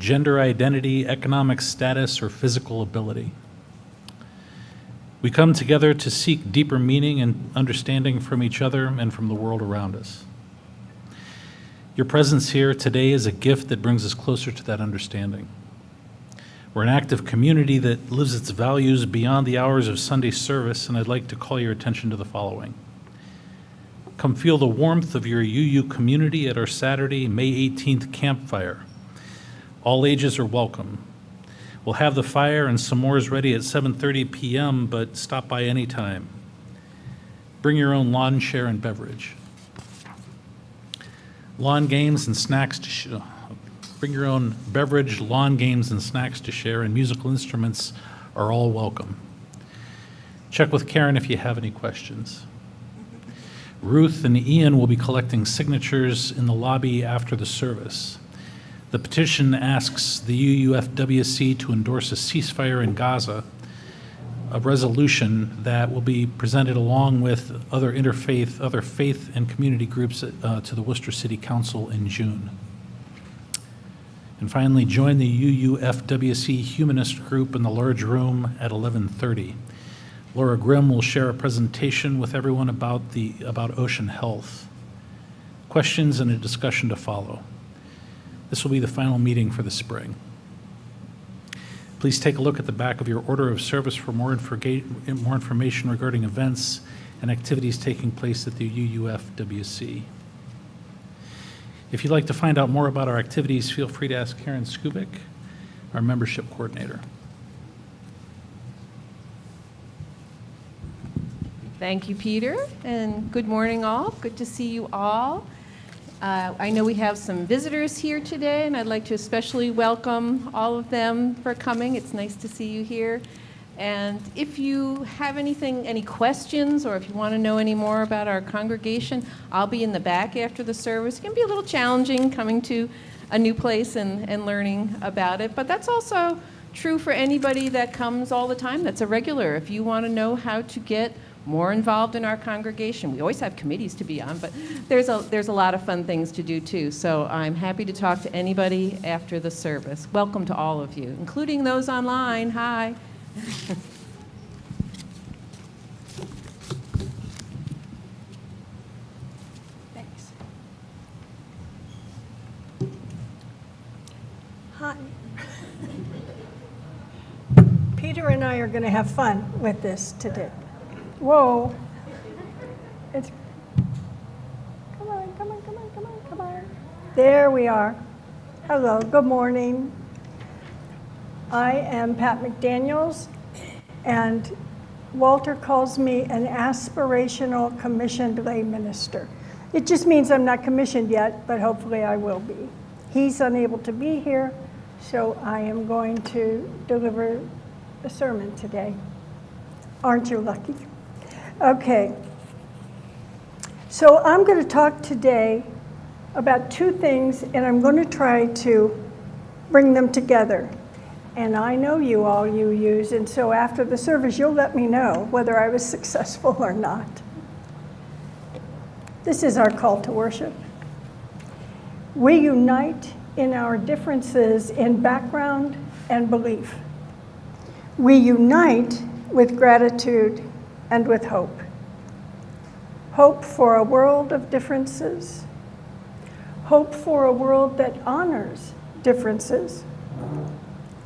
gender identity, economic status, or physical ability. We come together to seek deeper meaning and understanding from each other and from the world around us. Your presence here today is a gift that brings us closer to that understanding. We're an active community that lives its values beyond the hours of Sunday service, and I'd like to call your attention to the following. Come feel the warmth of your UU community at our Saturday, May 18th campfire. All ages are welcome. We'll have the fire and s'mores ready at 7:30 p.m., but stop by anytime. Bring your own lawn chair and beverage. Lawn games and snacks to bring your own beverage, lawn games and snacks to share, and musical instruments are all welcome. Check with Karen if you have any questions. Ruth and Ian will be collecting signatures in the lobby after the service. The petition asks the UUFWC to endorse a ceasefire in Gaza, a resolution that will be presented along with other faith and community groups to the Worcester City Council in June. And finally, join the UUFWC Humanist Group in the large room at 11:30. Laura Grimm will share a presentation with everyone about ocean health. Questions and a discussion to follow. This will be the final meeting for the spring. Please take a look at the back of your order of service for more information regarding events and activities taking place at the UUFWC. If you'd like to find out more about our activities, feel free to ask Karen Skubik, our membership coordinator. Thank you, Peter, and good morning all. Good to see you all. I know we have some visitors here today, and I'd like to especially welcome all of them for coming. It's nice to see you here. And if you have any questions, or if you want to know any more about our congregation, I'll be in the back after the service. It can be a little challenging coming to a new place and learning about it, but that's also true for anybody that comes all the time that's a regular. If you want to know how to get more involved in our congregation. We always have committees to be on, but there's a lot of fun things to do too. So I'm happy to talk to anybody after the service. Welcome to all of you, including those online. Hi. Thanks. Hi. Peter and I are going to have fun with this today. Whoa. Come on. There we are. Hello, good morning. I am Pat McDaniels, and Walter calls me an aspirational commissioned lay minister. It just means I'm not commissioned yet, but hopefully I will be. He's unable to be here, so I am going to deliver the sermon today. Aren't you lucky? Okay, so I'm going to talk today about two things, and I'm going to try to bring them together. And I know you all UUs, and so after the service, you'll let me know whether I was successful or not. This is our call to worship. We unite in our differences in background and belief. We unite with gratitude and with hope. Hope for a world of differences. Hope for a world that honors differences.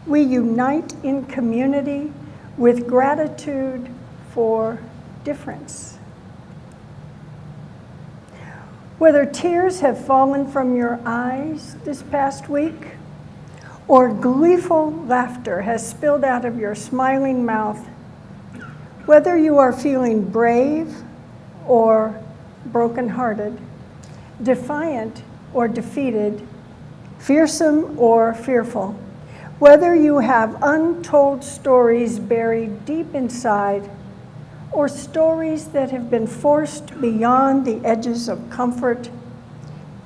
We unite in community with gratitude for difference. Whether tears have fallen from your eyes this past week, or gleeful laughter has spilled out of your smiling mouth, whether you are feeling brave or brokenhearted, defiant or defeated, fearsome or fearful, whether you have untold stories buried deep inside, or stories that have been forced beyond the edges of comfort,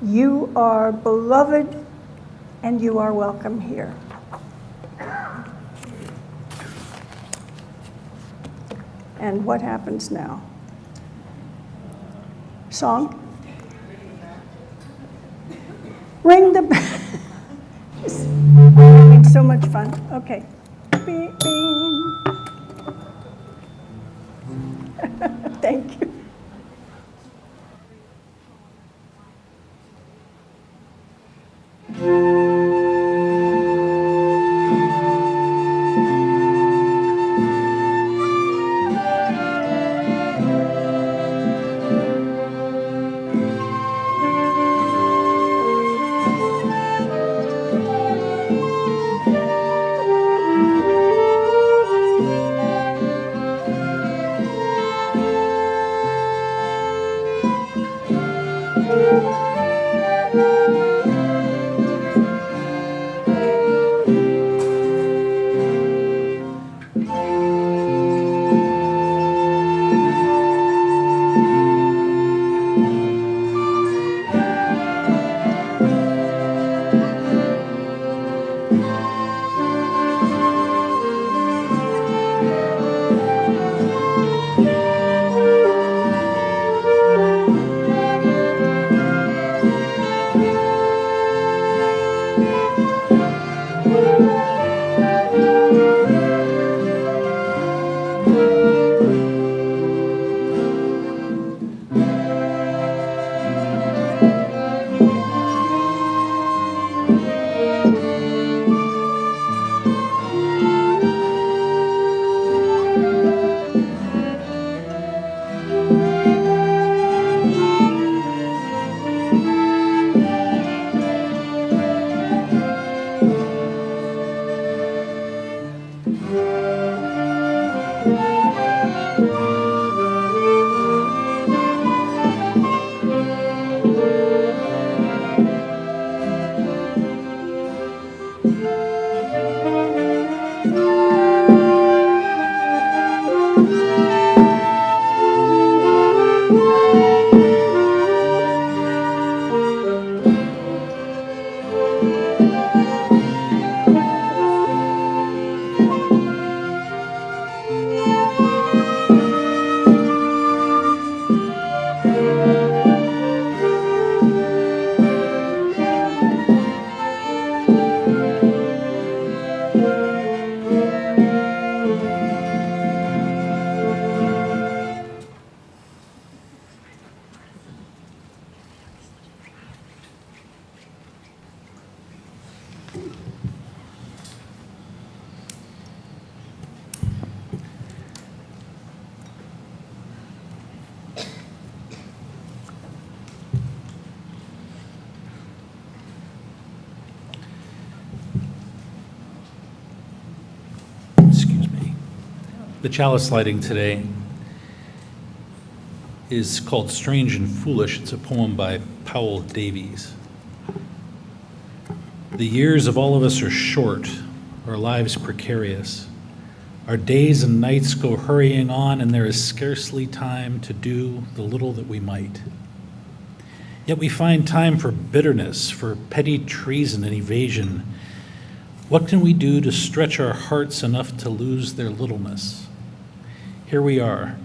you are beloved and you are welcome here. And what happens now? Song? Ring the bell. so much fun. Okay. Bing, bing. Thank you. Excuse me. The chalice lighting today is called Strange and Foolish. It's a poem by Powell Davies. The years of all of us are short, our lives precarious. Our days and nights go hurrying on, and there is scarcely time to do the little that we might. Yet we find time for bitterness, for petty treason and evasion. What can we do to stretch our hearts enough to lose their littleness? Here we are,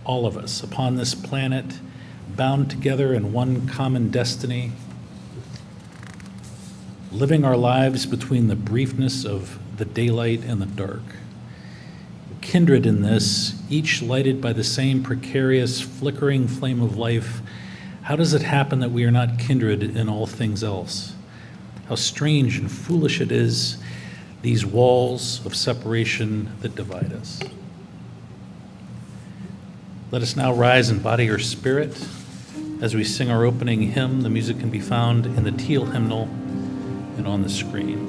all of us, upon this planet, bound together in one common destiny, living our lives between the briefness of the daylight and the dark. Kindred in this, each lighted by the same precarious, flickering flame of life, how does it happen that we are not kindred in all things else? How strange and foolish it is, these walls of separation that divide us. Let us now rise in body or spirit as we sing our opening hymn. The music can be found in the teal hymnal and on the screen.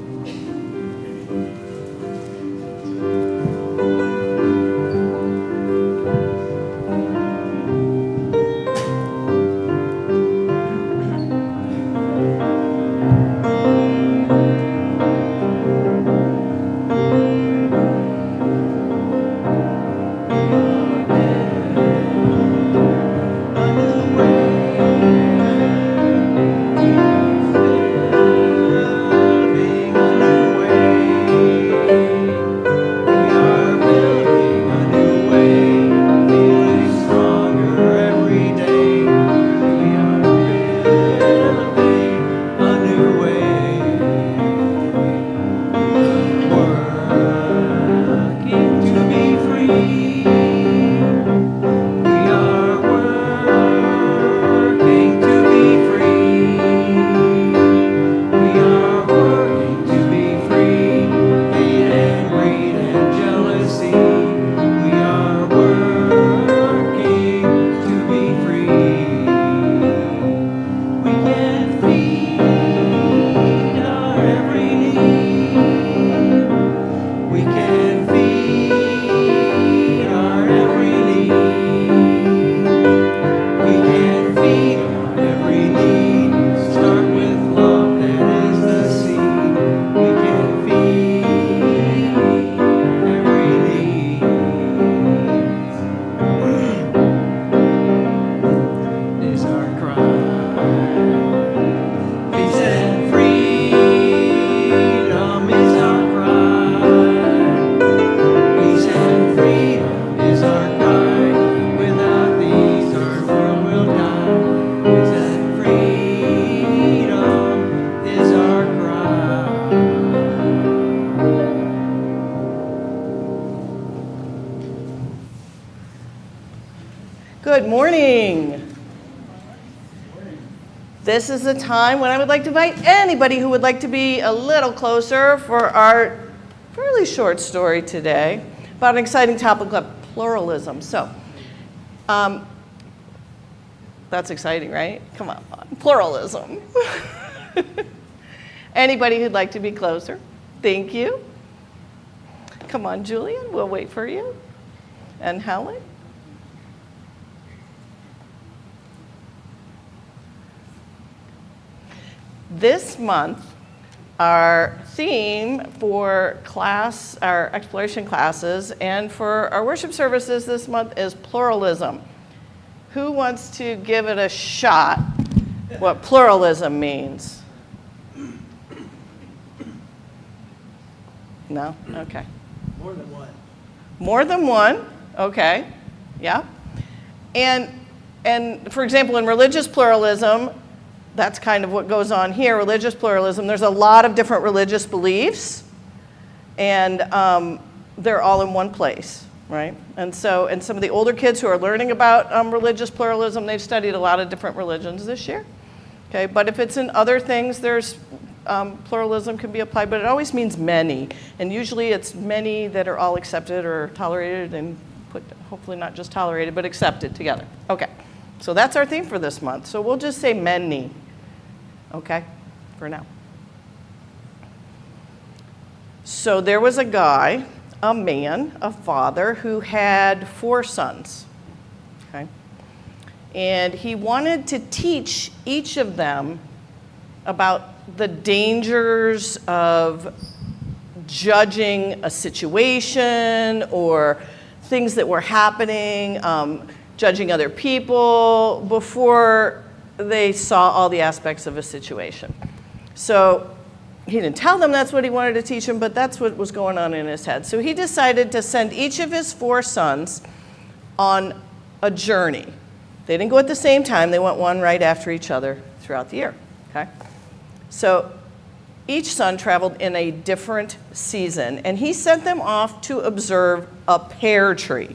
Serving on the way. Good morning. This is the time when I would like to invite anybody who would like to be a little closer for our fairly short story today about an exciting topic of pluralism. So, that's exciting, right? Come on, pluralism. Anybody who'd like to be closer? Thank you. Come on, Julian, we'll wait for you. And Helen? This month, our theme for class, our exploration classes, and for our worship services this month is pluralism. Who wants to give it a shot what pluralism means? No? Okay. More than one. More than one? Okay. Yeah. And for example, in religious pluralism, that's kind of what goes on here, religious pluralism. There's a lot of different religious beliefs, and they're all in one place, right? And so, and some of the older kids who are learning about religious pluralism, they've studied a lot of different religions this year. Okay, but if it's in other things, there's pluralism can be applied, but it always means many, and usually it's many that are all accepted or tolerated and put, hopefully not just tolerated, but accepted together. Okay, so that's our theme for this month. So we'll just say many, okay, for now. So there was a guy, a man, a father, who had 4 sons, okay? And he wanted to teach each of them about the dangers of judging a situation or things that were happening, judging other people before they saw all the aspects of a situation. So he didn't tell them that's what he wanted to teach them, but that's what was going on in his head. So he decided to send each of his 4 sons on a journey. They didn't go at the same time. They went one right after each other throughout the year, okay? So each son traveled in a different season, and he sent them off to observe a pear tree.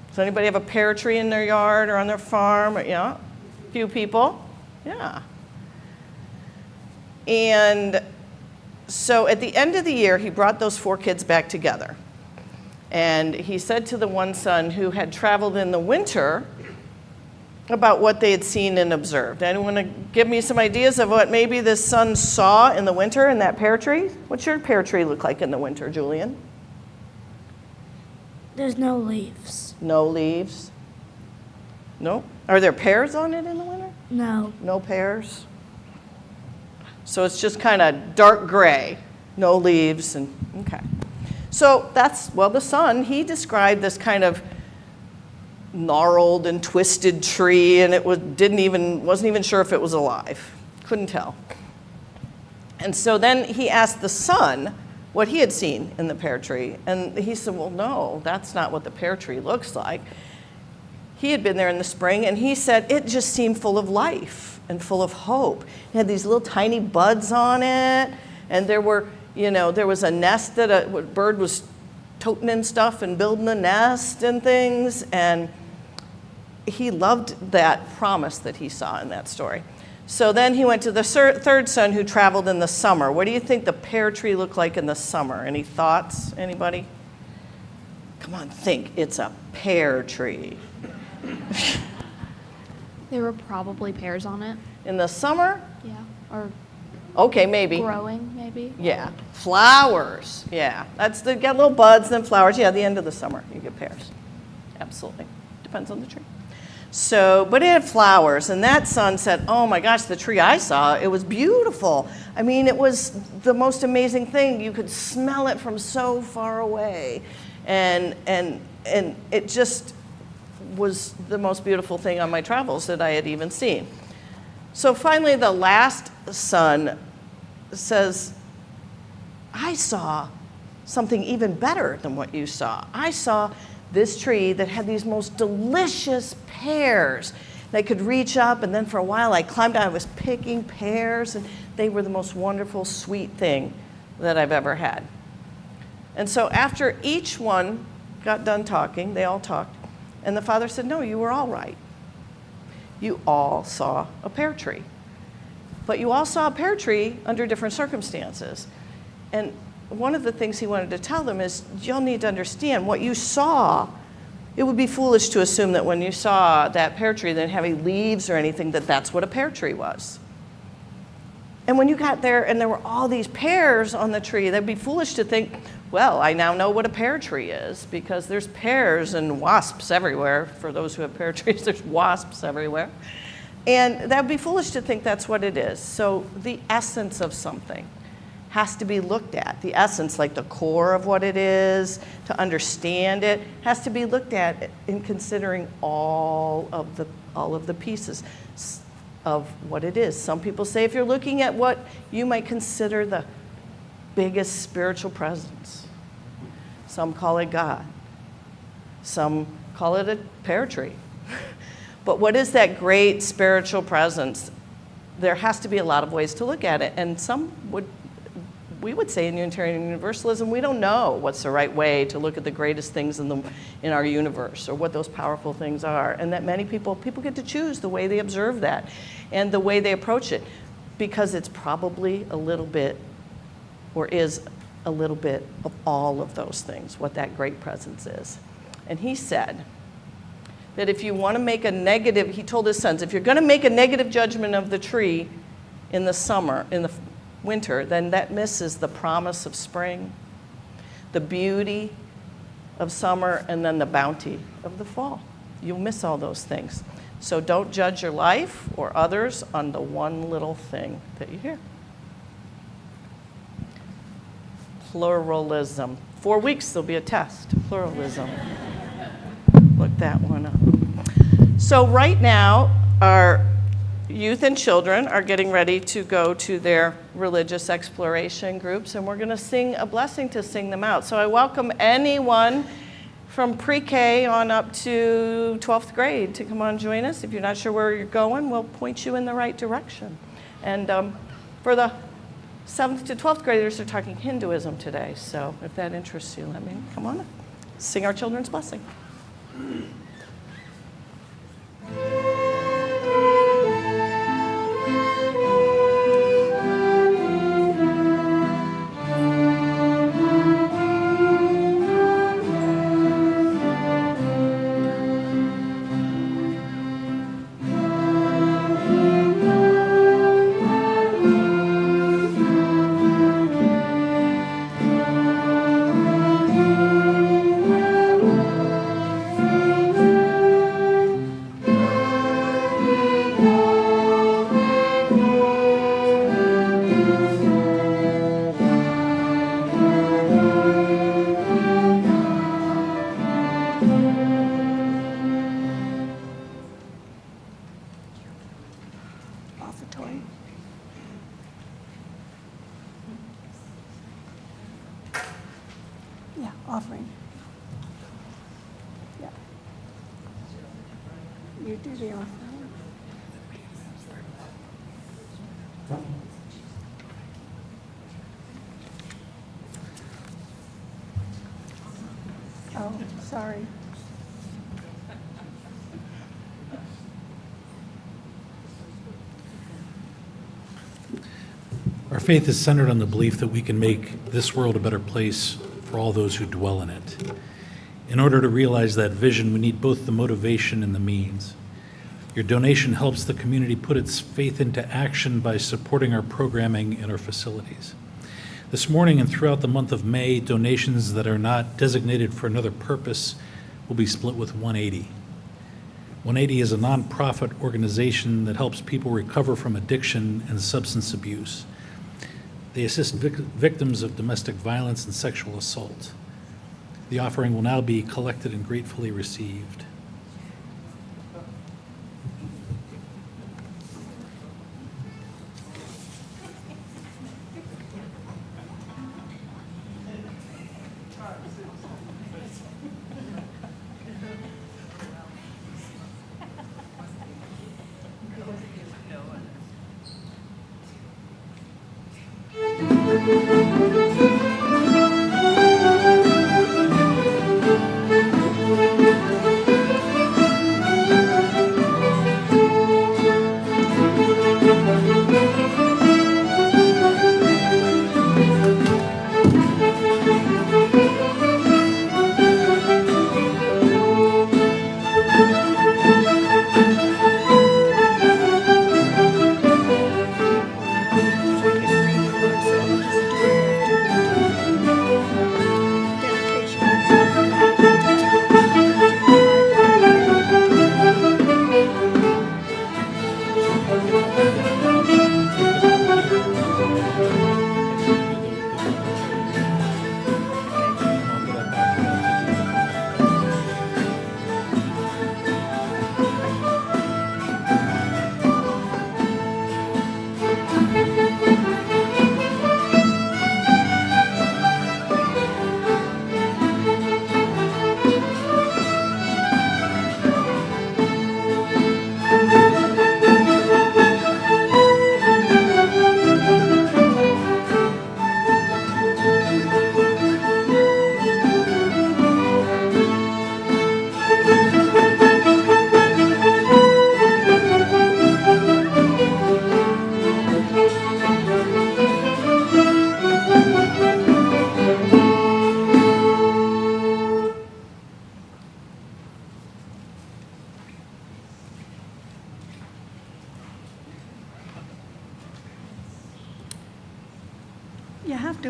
Does anybody have a pear tree in their yard or on their farm? Yeah, a few people, yeah. And so at the end of the year, he brought those 4 kids back together. And he said to the one son who had traveled in the winter about what they had seen and observed. Anyone want to give me some ideas of what maybe this son saw in the winter in that pear tree? What's your pear tree look like in the winter, Julian? There's no leaves. No leaves? No? Are there pears on it in the winter? No. No pears? So it's just kind of dark gray, no leaves, and okay. So that's, well, the son, he described this kind of gnarled and twisted tree, and it wasn't even sure if it was alive. Couldn't tell. And so then he asked the son what he had seen in the pear tree, and he said, well, no, that's not what the pear tree looks like. He had been there in the spring, and he said it just seemed full of life and full of hope. It had these little tiny buds on it, and there were, there was a nest that a bird was toting in stuff and building a nest and things, and he loved that promise that he saw in that story. So then he went to the 3rd son who traveled in the summer. What do you think the pear tree looked like in the summer? Any thoughts, anybody? Come on, think, it's a pear tree. There were probably pears on it. In the summer? Yeah. Or Okay, maybe. growing, maybe. Yeah, flowers, yeah. They get little buds and then flowers. Yeah, the end of the summer, you get pears. Absolutely, depends on the tree. So, but it had flowers, and that son said, oh my gosh, the tree I saw, it was beautiful. I mean, it was the most amazing thing. You could smell it from so far away. And it just was the most beautiful thing on my travels that I had even seen. So finally, the last son says, I saw something even better than what you saw. I saw this tree that had these most delicious pears. And I could reach up, and then for a while I climbed down. I was picking pears, and they were the most wonderful, sweet thing that I've ever had. And so after each one got done talking, they all talked, And the father said, no, you were all right. You all saw a pear tree. But you all saw a pear tree under different circumstances. And one of the things he wanted to tell them is, you'll need to understand what you saw. It would be foolish to assume that when you saw that pear tree that didn't have any leaves or anything, that that's what a pear tree was. And when you got there and there were all these pears on the tree, that'd be foolish to think, well, I now know what a pear tree is, because there's pears and wasps everywhere. For those who have pear trees, there's wasps everywhere. And that'd be foolish to think that's what it is. So the essence of something has to be looked at. The essence, like the core of what it is, to understand it, has to be looked at in considering all of the pieces of what it is. Some people say if you're looking at what you might consider the biggest spiritual presence, some call it God. Some call it a pear tree. But what is that great spiritual presence? There has to be a lot of ways to look at it. And we would say in Unitarian Universalism, we don't know what's the right way to look at the greatest things in our universe, or what those powerful things are. And that many people get to choose the way they observe that and the way they approach it, because it's probably a little bit, or is a little bit of all of those things, what that great presence is. And he said that if you want to make a negative, he told his sons, if you're going to make a negative judgment of the tree in the winter, then that misses the promise of spring, the beauty of summer, and then the bounty of the fall. You'll miss all those things. So don't judge your life or others on the one little thing that you hear. Pluralism. 4 weeks, there'll be a test. Pluralism. Look that one up. So right now, our youth and children are getting ready to go to their religious exploration groups, and we're going to sing a blessing to sing them out. So I welcome anyone from pre-K on up to 12th grade to come on join us. If you're not sure where you're going, we'll point you in the right direction. And for the 7th to 12th graders, they're talking Hinduism today. So if that interests you, let me come on up. Sing our children's blessing. Offertory. Yeah, offering. Yeah. You do the offering. Oh, sorry. Our faith is centered on the belief that we can make this world a better place for all those who dwell in it. In order to realize that vision, we need both the motivation and the means. Your donation helps the community put its faith into action by supporting our programming and our facilities. This morning and throughout the month of May, donations that are not designated for another purpose will be split with 180. 180 is a nonprofit organization that helps people recover from addiction and substance abuse. They assist victims of domestic violence and sexual assault. The offering will now be collected and gratefully received.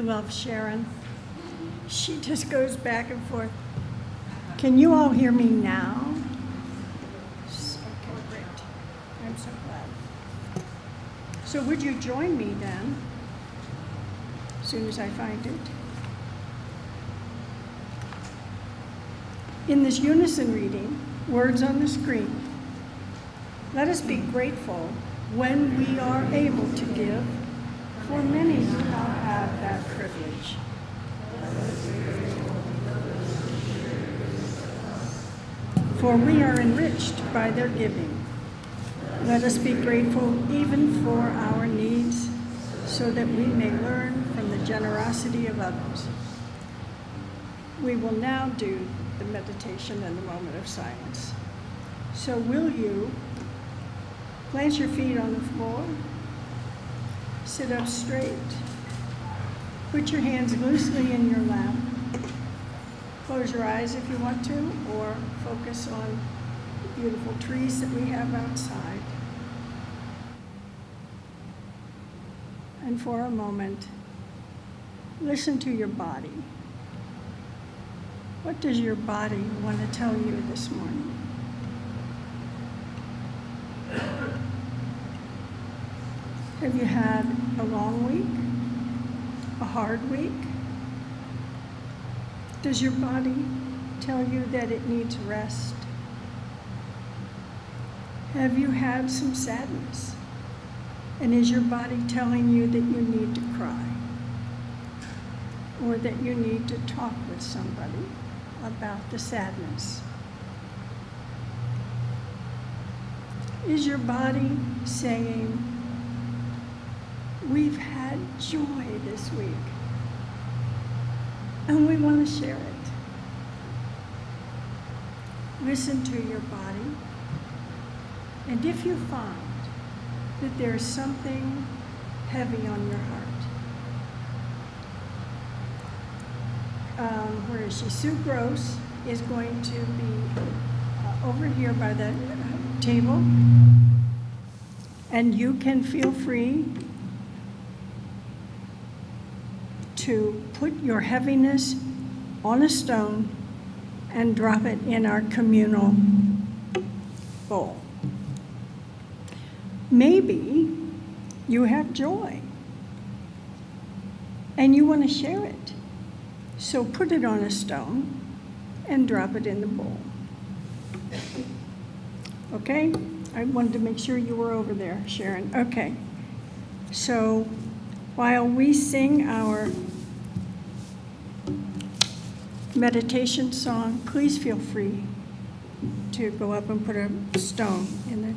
love Sharon. She just goes back and forth. Can you all hear me now? Okay, great. I'm so glad. So would you join me then, as soon as I find it? In this unison reading, words on the screen, let us be grateful when we are able to give, for many do not have that privilege. For we are enriched by their giving. Let us be grateful even for our needs, so that we may learn from the generosity of others. We will now do the meditation and the moment of silence. So will you plant your feet on the floor, sit up straight, put your hands loosely in your lap, close your eyes if you want to, or focus on the beautiful trees that we have outside. And for a moment, listen to your body. What does your body want to tell you this morning? Have you had a long week? A hard week? Does your body tell you that it needs rest? Have you had some sadness? And is your body telling you that you need to cry? Or that you need to talk with somebody about the sadness? Is your body saying, we've had joy this week, and we want to share it? Listen to your body, and if you find that there's something heavy on your heart, where is she? Sue Gross is going to be over here by the table, and you can feel free to put your heaviness on a stone and drop it in our communal bowl. Maybe you have joy and you want to share it. So put it on a stone and drop it in the bowl. Okay? I wanted to make sure you were over there, Sharon. Okay. So while we sing our meditation song, please feel free to go up and put a stone in the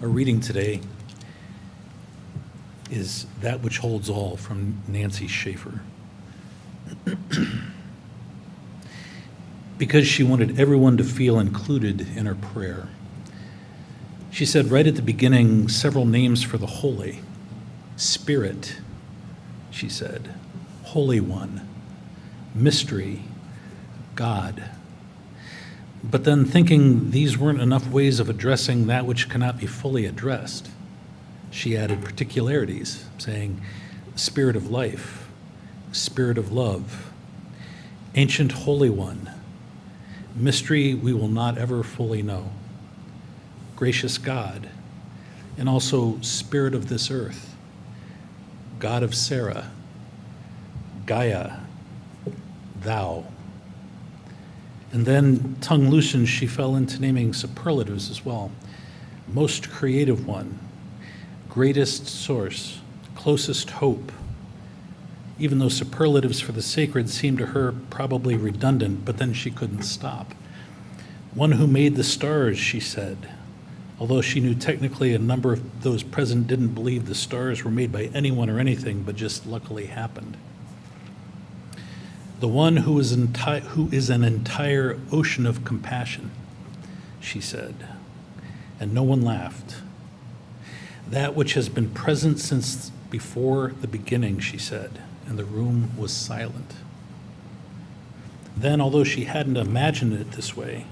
Our reading today is That Which Holds All from Nancy Schaefer. because she wanted everyone to feel included in her prayer. She said right at the beginning several names for the holy. Spirit, she said, Holy One, Mystery, God. But then thinking these weren't enough ways of addressing that which cannot be fully addressed, she added particularities, saying, Spirit of life, Spirit of love, Ancient Holy One, mystery we will not ever fully know, gracious God, and also Spirit of this earth, God of Sarah, Gaia, Thou. And then, tongue loosened, she fell into naming superlatives as well. Most creative one, greatest source, closest hope, even though superlatives for the sacred seemed to her probably redundant, but then she couldn't stop. One who made the stars, she said, although she knew technically a number of those present didn't believe the stars were made by anyone or anything, but just luckily happened. The one who is an entire ocean of compassion, she said, and no one laughed. That which has been present since before the beginning, she said, and the room was silent. Then, although she hadn't imagined it this way,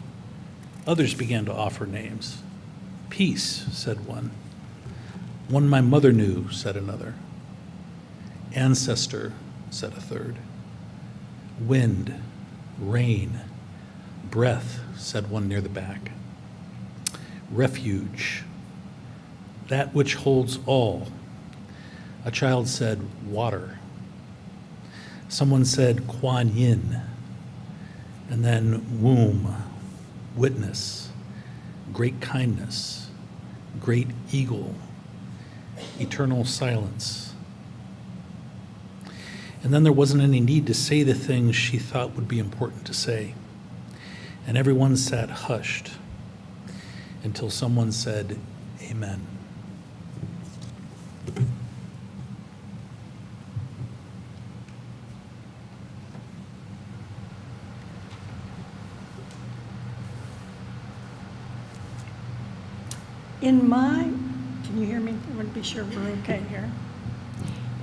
others began to offer names. Peace, said one. One my mother knew, said another. Ancestor, said a third. Wind, rain, breath, said one near the back. Refuge, that which holds all. A child said, water. Someone said, Kuan Yin. And then womb, witness, great kindness, great eagle, eternal silence. And then there wasn't any need to say the things she thought would be important to say. And everyone sat hushed until someone said, Amen. Can you hear me? I want to be sure we're okay here.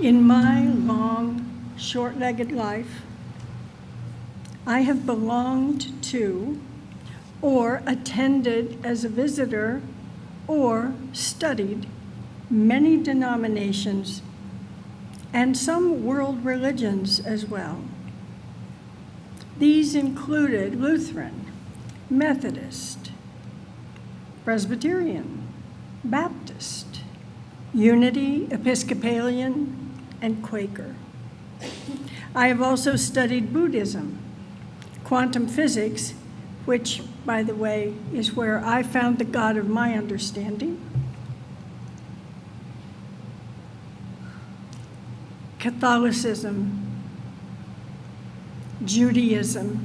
In my long, short-legged life, I have belonged to or attended as a visitor or studied many denominations and some world religions as well. These included Lutheran, Methodist, Presbyterian, Baptist, Unity, Episcopalian, and Quaker. I have also studied Buddhism, quantum physics, which, by the way, is where I found the God of my understanding, Catholicism, Judaism,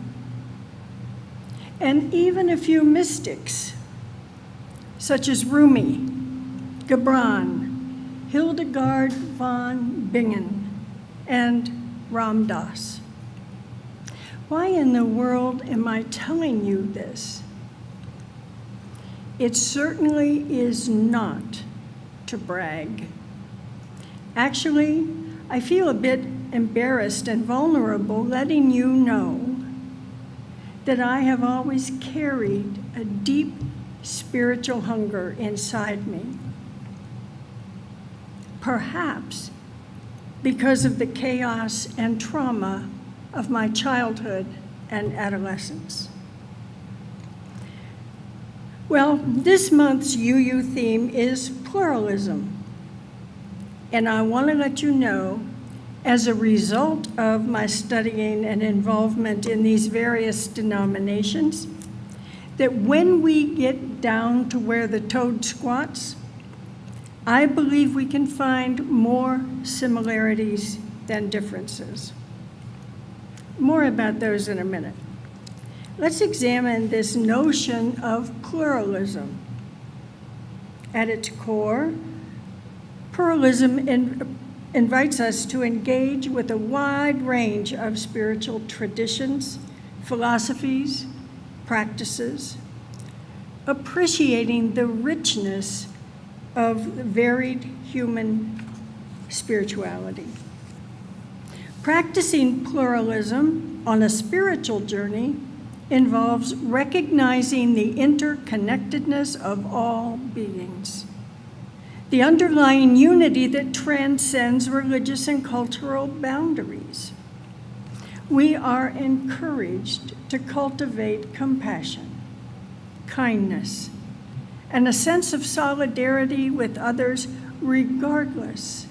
and even a few mystics, such as Rumi, Gibran, Hildegard von Bingen, and Ram Dass. Why in the world am I telling you this? It certainly is not to brag. Actually, I feel a bit embarrassed and vulnerable letting you know that I have always carried a deep spiritual hunger inside me. Perhaps because of the chaos and trauma of my childhood and adolescence. Well, this month's UU theme is pluralism. And I want to let you know, as a result of my studying and involvement in these various denominations, that when we get down to where the toad squats, I believe we can find more similarities than differences. More about those in a minute. Let's examine this notion of pluralism. At its core, pluralism invites us to engage with a wide range of spiritual traditions, philosophies, practices, appreciating the richness of varied human spirituality. Practicing pluralism on a spiritual journey involves recognizing the interconnectedness of all beings, the underlying unity that transcends religious and cultural boundaries. We are encouraged to cultivate compassion, kindness, and a sense of solidarity with others regardless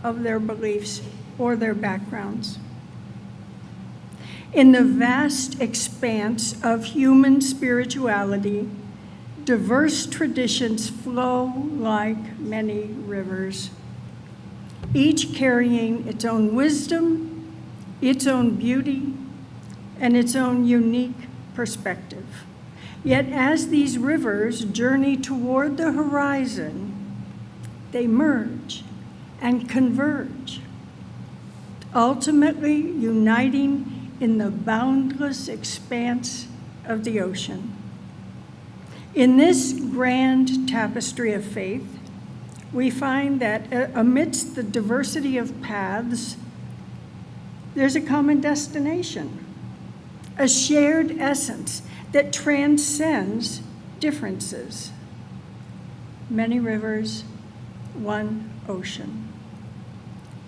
of their beliefs or their backgrounds. In the vast expanse of human spirituality, diverse traditions flow like many rivers, each carrying its own wisdom, its own beauty, and its own unique perspective. Yet as these rivers journey toward the horizon, they merge and converge, ultimately uniting in the boundless expanse of the ocean. In this grand tapestry of faith, we find that amidst the diversity of paths, there's a common destination, a shared essence that transcends differences. Many rivers, one ocean.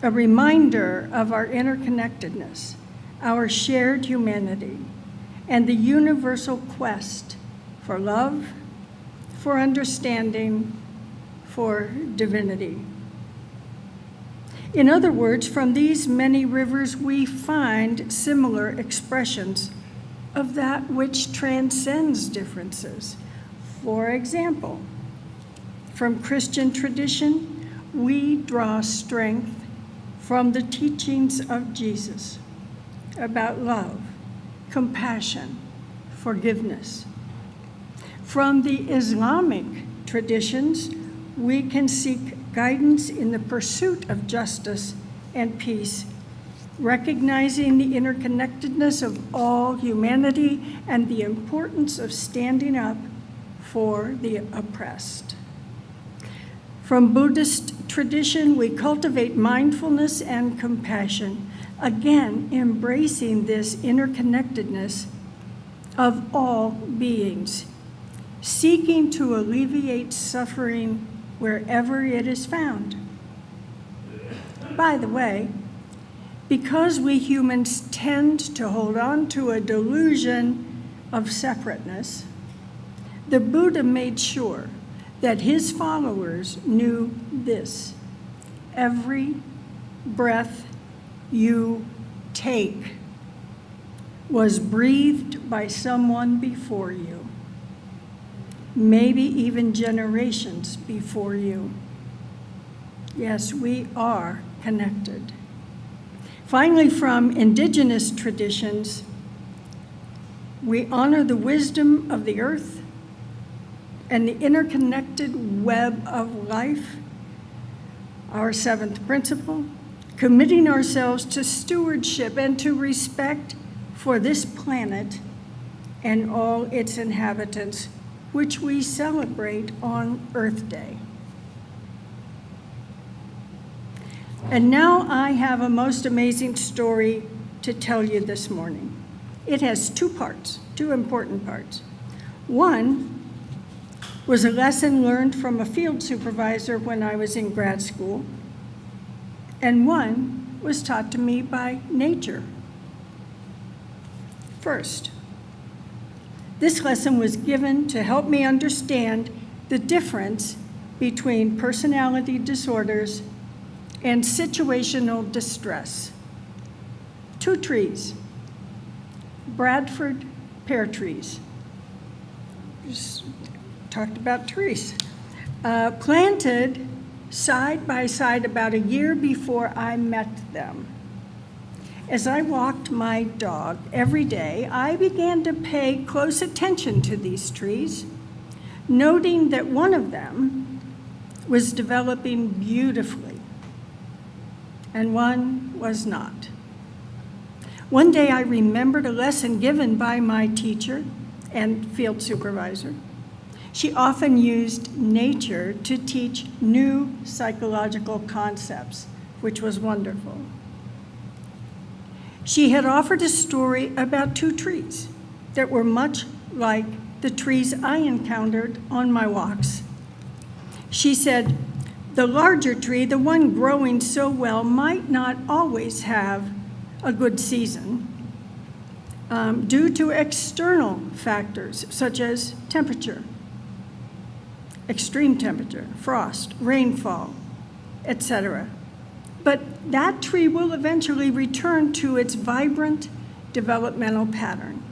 A reminder of our interconnectedness, our shared humanity, and the universal quest for love, for understanding, for divinity. In other words, from these many rivers, we find similar expressions of that which transcends differences. For example, from Christian tradition, we draw strength from the teachings of Jesus about love, compassion, forgiveness. From the Islamic traditions, we can seek guidance in the pursuit of justice and peace, recognizing the interconnectedness of all humanity and the importance of standing up for the oppressed. From Buddhist tradition, we cultivate mindfulness and compassion, again embracing this interconnectedness of all beings, seeking to alleviate suffering wherever it is found. By the way, because we humans tend to hold on to a delusion of separateness, the Buddha made sure that his followers knew this: every breath you take was breathed by someone before you, maybe even generations before you. Yes, we are connected. Finally, from indigenous traditions, we honor the wisdom of the earth and the interconnected web of life, our seventh principle, committing ourselves to stewardship and to respect for this planet and all its inhabitants, which we celebrate on Earth Day. And now I have a most amazing story to tell you this morning. It has two parts, two important parts. One was a lesson learned from a field supervisor when I was in grad school, and one was taught to me by nature. First, this lesson was given to help me understand the difference between personality disorders and situational distress. Two trees, Bradford pear trees. Just talked about trees. Planted side by side about a year before I met them. As I walked my dog every day, I began to pay close attention to these trees, noting that one of them was developing beautifully. and one was not. One day I remembered a lesson given by my teacher and field supervisor. She often used nature to teach new psychological concepts, which was wonderful. She had offered a story about two trees that were much like the trees I encountered on my walks. She said, the larger tree, the one growing so well, might not always have a good season due to external factors such as temperature, extreme temperature, frost, rainfall, etc. But that tree will eventually return to its vibrant developmental pattern.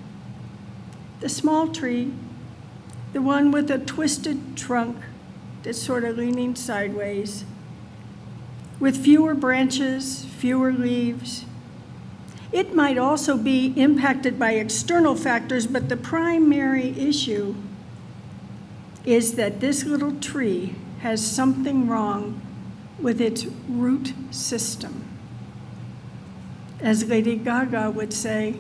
The small tree, the one with a twisted trunk that's sort of leaning sideways, with fewer branches, fewer leaves. It might also be impacted by external factors, but the primary issue is that this little tree has something wrong with its root system. As Lady Gaga would say,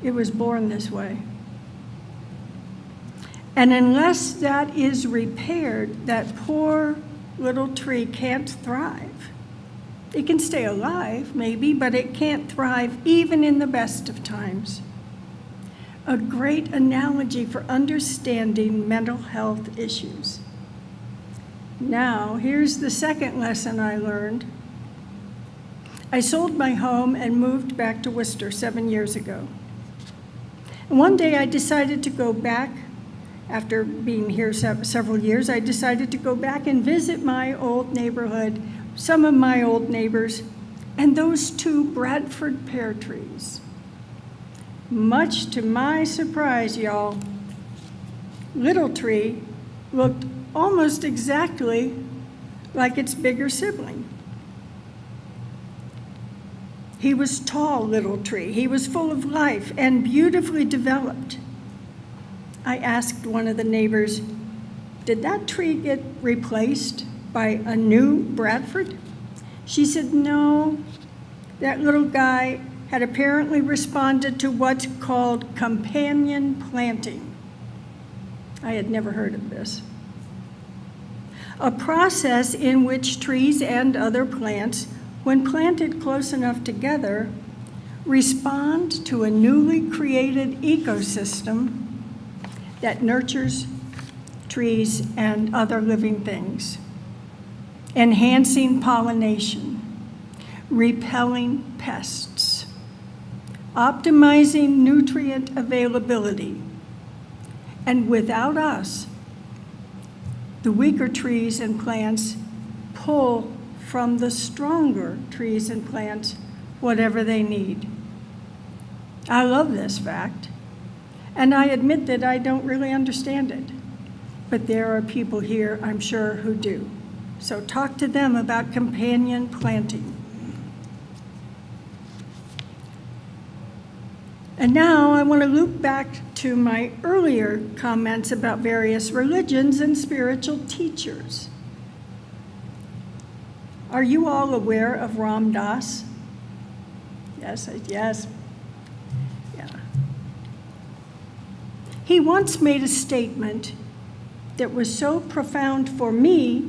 it was born this way. And unless that is repaired, that poor little tree can't thrive. It can stay alive, maybe, but it can't thrive even in the best of times. A great analogy for understanding mental health issues. Now, here's the second lesson I learned. I sold my home and moved back to Worcester 7 years ago. And one day I decided to go back. After being here several years, I decided to go back and visit my old neighborhood, some of my old neighbors, and those two Bradford pear trees. Much to my surprise, y'all, little tree looked almost exactly like its bigger sibling. He was tall, little tree. He was full of life and beautifully developed. I asked one of the neighbors, did that tree get replaced by a new Bradford? She said, no, that little guy had apparently responded to what's called companion planting. I had never heard of this. A process in which trees and other plants, when planted close enough together, respond to a newly created ecosystem that nurtures trees and other living things, enhancing pollination, repelling pests, optimizing nutrient availability. And without us, the weaker trees and plants pull from the stronger trees and plants whatever they need. I love this fact. And I admit that I don't really understand it. But there are people here, I'm sure, who do. So talk to them about companion planting. And now I want to loop back to my earlier comments about various religions and spiritual teachers. Are you all aware of Ram Dass? Yes. Yeah. He once made a statement that was so profound for me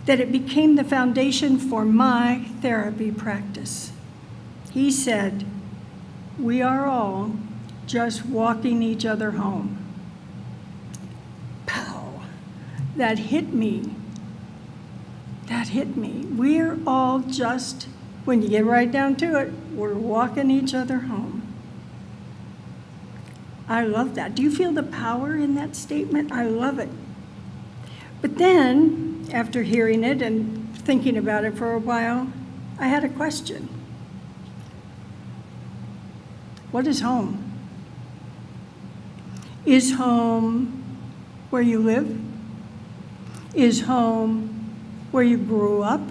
that it became the foundation for my therapy practice. He said, "We are all just walking each other home." Pow! That hit me. We're all just, when you get right down to it, we're walking each other home. I love that. Do you feel the power in that statement? I love it. But then, after hearing it and thinking about it for a while, I had a question. What is home? Is home where you live? Is home where you grew up?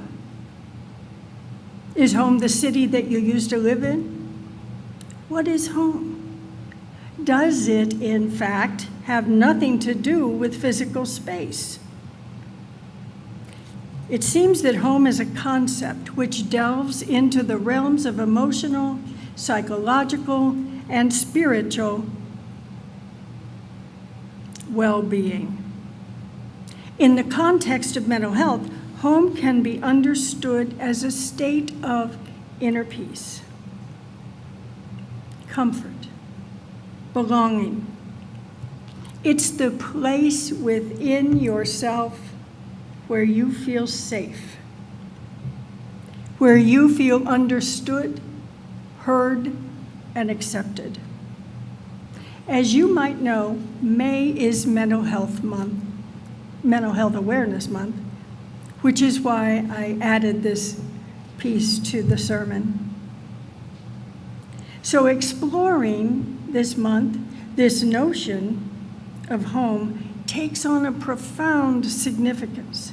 Is home the city that you used to live in? What is home? Does it, in fact, have nothing to do with physical space? It seems that home is a concept which delves into the realms of emotional, psychological, and spiritual well-being. In the context of mental health, home can be understood as a state of inner peace, comfort, belonging. It's the place within yourself where you feel safe, where you feel understood, heard, and accepted. As you might know, May is Mental Health Awareness Month, which is why I added this piece to the sermon. So exploring this month, this notion of home takes on a profound significance.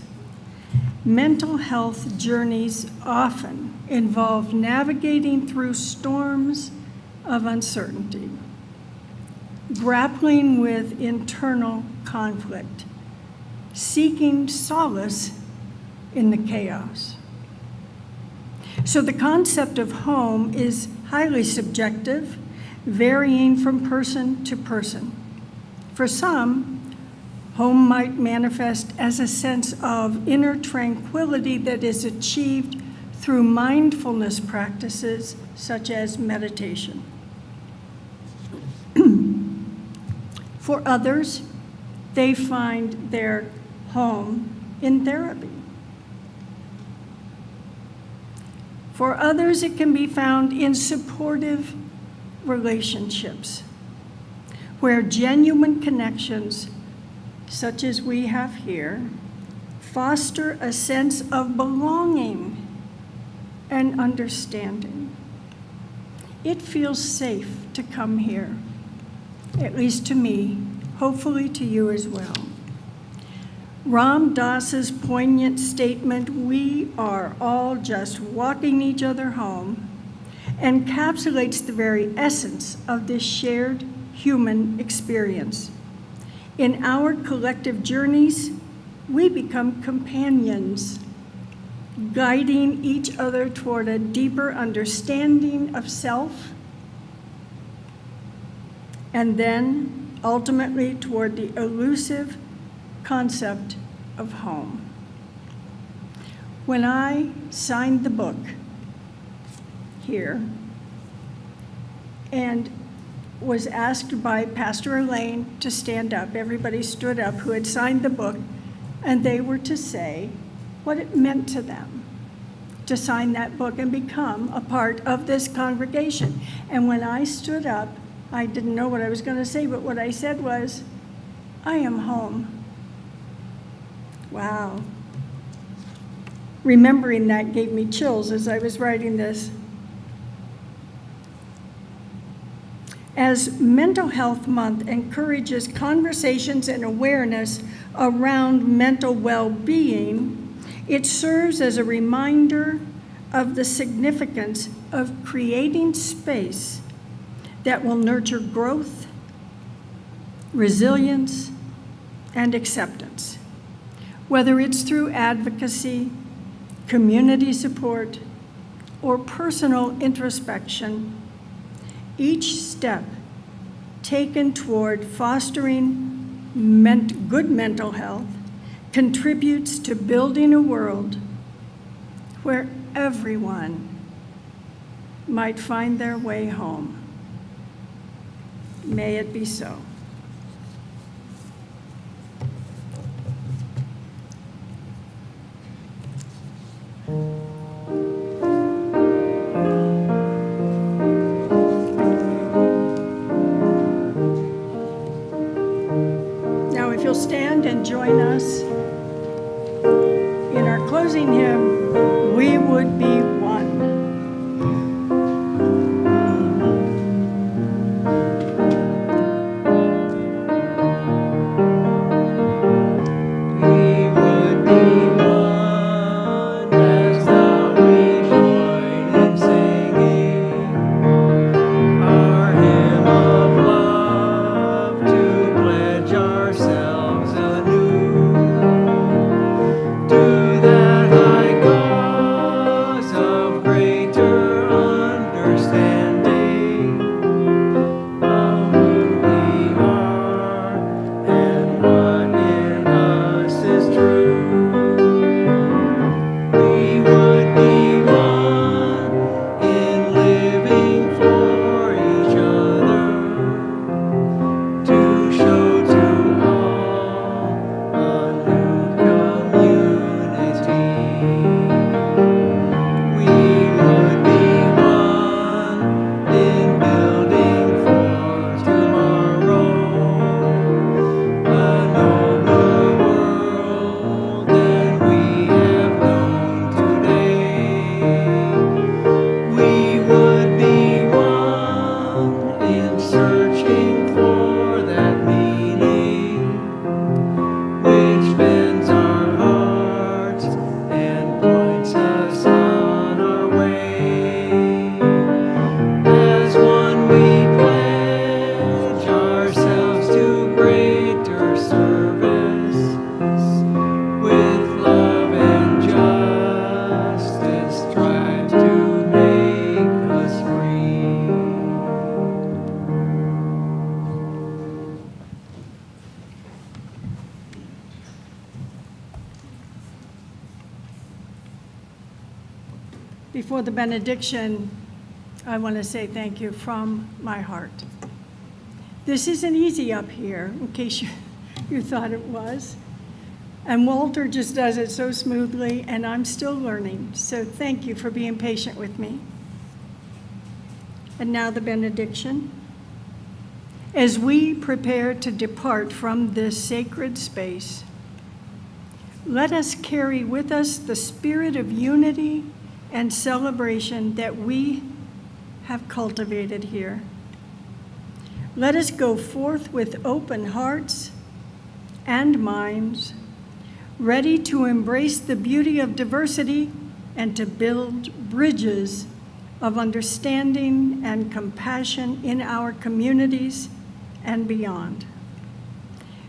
Mental health journeys often involve navigating through storms of uncertainty, grappling with internal conflict, seeking solace in the chaos. So the concept of home is highly subjective, varying from person to person. For some, home might manifest as a sense of inner tranquility that is achieved through mindfulness practices such as meditation. For others, they find their home in therapy. For others, it can be found in supportive relationships, where genuine connections, such as we have here, foster a sense of belonging and understanding. It feels safe to come here, at least to me, hopefully to you as well. Ram Dass's poignant statement, "We are all just walking each other home," encapsulates the very essence of this shared human experience. In our collective journeys, we become companions, guiding each other toward a deeper understanding of self, and then ultimately toward the elusive concept of home. When I signed the book here and was asked by Pastor Elaine to stand up, everybody stood up who had signed the book, and they were to say what it meant to them to sign that book and become a part of this congregation. And when I stood up, I didn't know what I was going to say, but what I said was, "I am home." Wow. Remembering that gave me chills as I was writing this. As Mental Health Month encourages conversations and awareness around mental well-being, it serves as a reminder of the significance of creating space that will nurture growth, resilience, and acceptance. Whether it's through advocacy, community support, or personal introspection, each step taken toward fostering good mental health contributes to building a world where everyone might find their way home. May it be so. Now, if you'll stand and join us in our closing hymn, "We Would Be One." To that before the benediction, I want to say thank you from my heart. This isn't easy up here, in case you thought it was. And Walter just does it so smoothly, and I'm still learning. So thank you for being patient with me. And now the benediction. As we prepare to depart from this sacred space, let us carry with us the spirit of unity and celebration that we have cultivated here. Let us go forth with open hearts and minds, ready to embrace the beauty of diversity and to build bridges of understanding and compassion in our communities and beyond.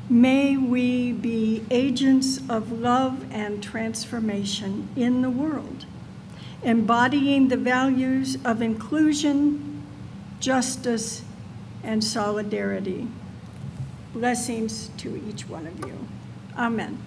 May we be agents of love and transformation in the world, embodying the values of inclusion, justice, and solidarity. Blessings to each one of you. Amen.